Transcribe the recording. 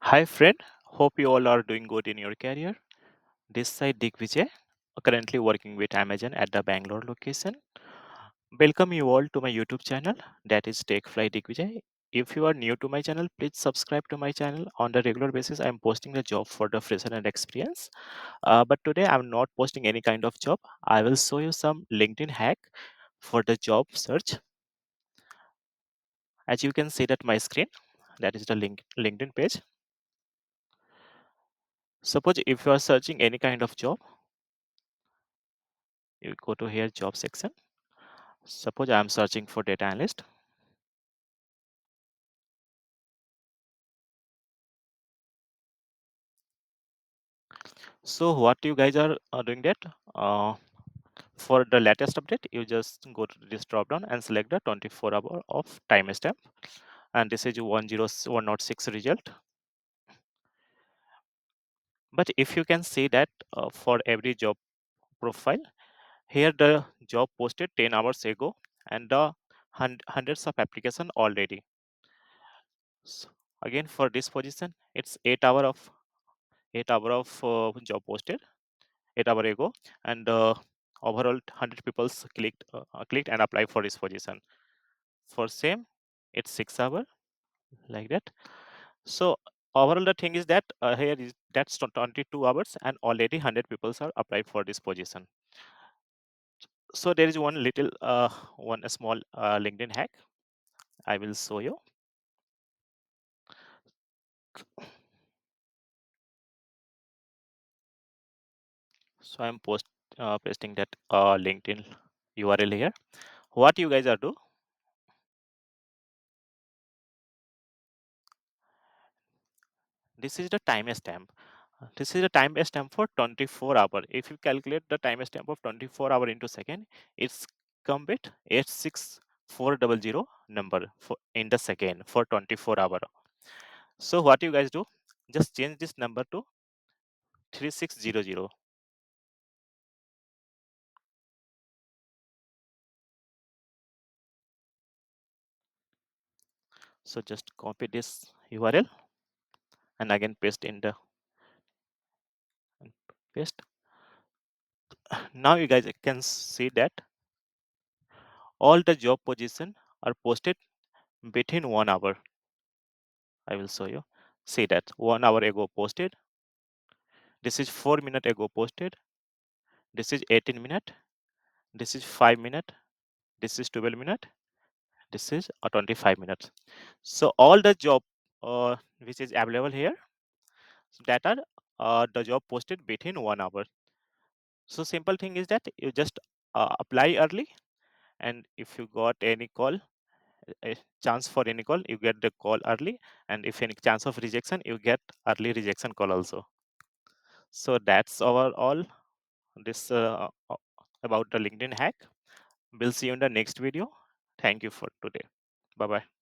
Hi friend, hope you all are doing good in your career. This side Digvijay, currently working with Amazon at the Bangalore location. Welcome you all to my YouTube channel, that is TechFly Digvijay. If you are new to my channel, please subscribe to my channel. On the regular basis, I am posting the job for the fresher and experience. But today I'm not posting any kind of job. I will show you some LinkedIn hack for the job search. As you can see that my screen, that is the LinkedIn page. Suppose if you are searching any kind of job, you go to here job section. Suppose I am searching for data analyst. So what you guys are doing that for the latest update, you just go to this drop down and select the 24 hour of timestamp, and this is 106 result. But if you can see that for every job profile, here the job posted 10 hours ago and the hundreds of application already. So again for this position, it's 8 hour of job posted 8 hour ago, and overall 100 people clicked and applied for this position. For same, it's 6 hour, like that. So overall the thing is that here is that's 22 hours and already 100 people are applied for this position. So there is one small LinkedIn hack I will show you. So I'm pasting that LinkedIn URL here. What you guys are do, this is the timestamp. This is the timestamp for 24 hour. If you calculate the timestamp of 24 hour into second, it's come with 86400 number for in the second for 24 hour. So what you guys do, just change this number to 3600. So just copy this URL and again paste in the paste. Now you guys can see that all the job position are posted within 1 hour. I will show you. See that 1 hour ago posted. This is 4 minute ago posted. This is 18 minute. This is 5 minute. This is 12 minute. This is 25 minutes. So all the job which is available here, that are the job posted within 1 hour. So simple thing is that you just apply early, and if you got any call, a chance for any call, you get the call early, and if any chance of rejection, you get early rejection call also. So that's our all this about the LinkedIn hack. We'll see you in the next video. Thank you for today. Bye bye.